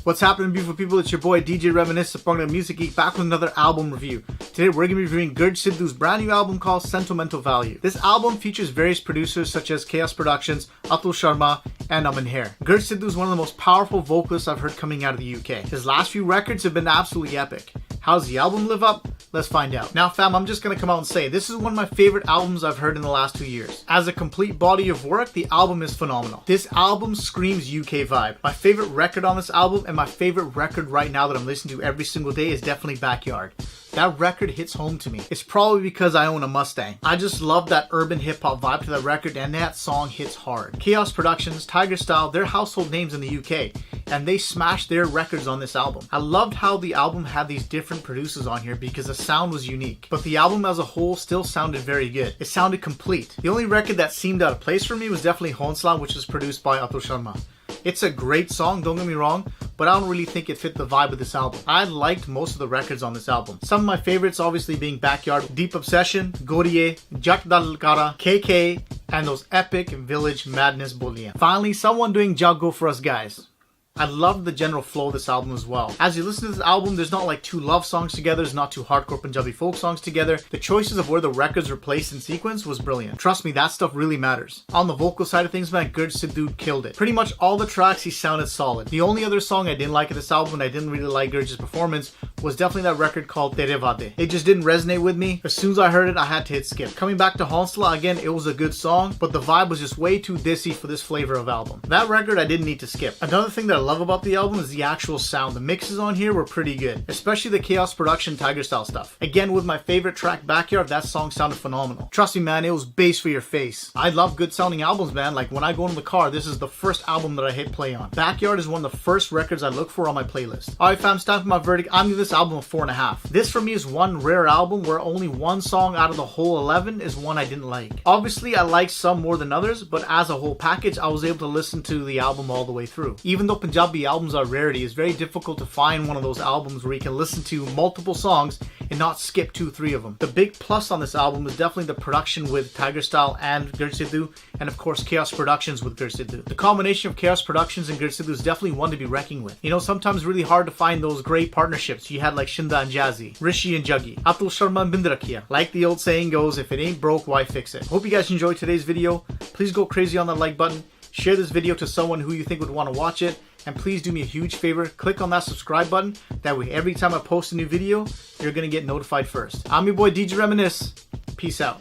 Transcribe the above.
What's happening, beautiful people? It's your boy DJ Reminisce, a Music Geek, back with another album review. Today we're going to be reviewing Gurj Sidhu's brand new album called Sentimental Value. This album features various producers such as Chaos Productions, Atul Sharma, and Aman Hair. Gurj Sidhu is one of the most powerful vocalists I've heard coming out of the UK. His last few records have been absolutely epic. How does the album live up? Let's find out. Now fam, I'm just going to come out and say, this is one of my favorite albums I've heard in the last 2 years. As a complete body of work, the album is phenomenal. This album screams UK vibe. My favorite record on this album, and my favorite record right now that I'm listening to every single day, is definitely Backyard. That record hits home to me. It's probably because I own a Mustang. I just love that urban hip-hop vibe to that record, and that song hits hard. Chaos Productions, Tiger Style, they're household names in the UK, and they smashed their records on this album. I loved how the album had these different producers on here because the sound was unique, but the album as a whole still sounded very good. It sounded complete. The only record that seemed out of place for me was definitely Honsla, which was produced by Atul Sharma. It's a great song, don't get me wrong, but I don't really think it fit the vibe of this album. I liked most of the records on this album. Some of my favorites obviously being Backyard, Deep Obsession, Goriye, Jak Dal Kara, KK, and those epic Village Madness Boliyan. Finally, someone doing Jago for us guys. I loved the general flow of this album as well. As you listen to this album, there's not like two love songs together, there's not two hardcore Punjabi folk songs together. The choices of where the records were placed in sequence was brilliant. Trust me, that stuff really matters. On the vocal side of things, man, Gurj Sidhu killed it. Pretty much all the tracks, he sounded solid. The only other song I didn't like in this album, and I didn't really like Gurj's performance, was definitely that record called Tere Vade. It just didn't resonate with me. As soon as I heard it, I had to hit skip. Coming back to Honsla, again, it was a good song, but the vibe was just way too Desi for this flavor of album. That record, I didn't need to skip. Another thing that I love about the album is the actual sound. The mixes on here were pretty good, especially the Chaos Production Tiger Style stuff. Again, with my favorite track Backyard, that song sounded phenomenal. Trust me man, it was bass for your face. I love good sounding albums, man. Like when I go in the car, this is the first album that I hit play on. Backyard is one of the first records I look for on my playlist. Alright fam, it's time for my verdict. I'm giving this album a 4.5. This for me is one rare album where only one song out of the whole 11 is one I didn't like. Obviously I like some more than others, but as a whole package I was able to listen to the album all the way through. Even though Punjabi albums are rarity, it's very difficult to find one of those albums where you can listen to multiple songs and not skip 2-3 of them. The big plus on this album is definitely the production with Tiger Style and Gurj Sidhu, and of course Chaos Productions with Gurj Sidhu. The combination of Chaos Productions and Gurj Sidhu is definitely one to be reckoned with. You know, sometimes really hard to find those great partnerships. You had like Shinda and Jazzy, Rishi and Juggy, Atul Sharma and Bindrakya. Like the old saying goes, if it ain't broke, why fix it? Hope you guys enjoyed today's video. Please go crazy on that like button. Share this video to someone who you think would want to watch it. And please do me a huge favor, click on that subscribe button. That way every time I post a new video, you're going to get notified first. I'm your boy DJ Reminisce. Peace out.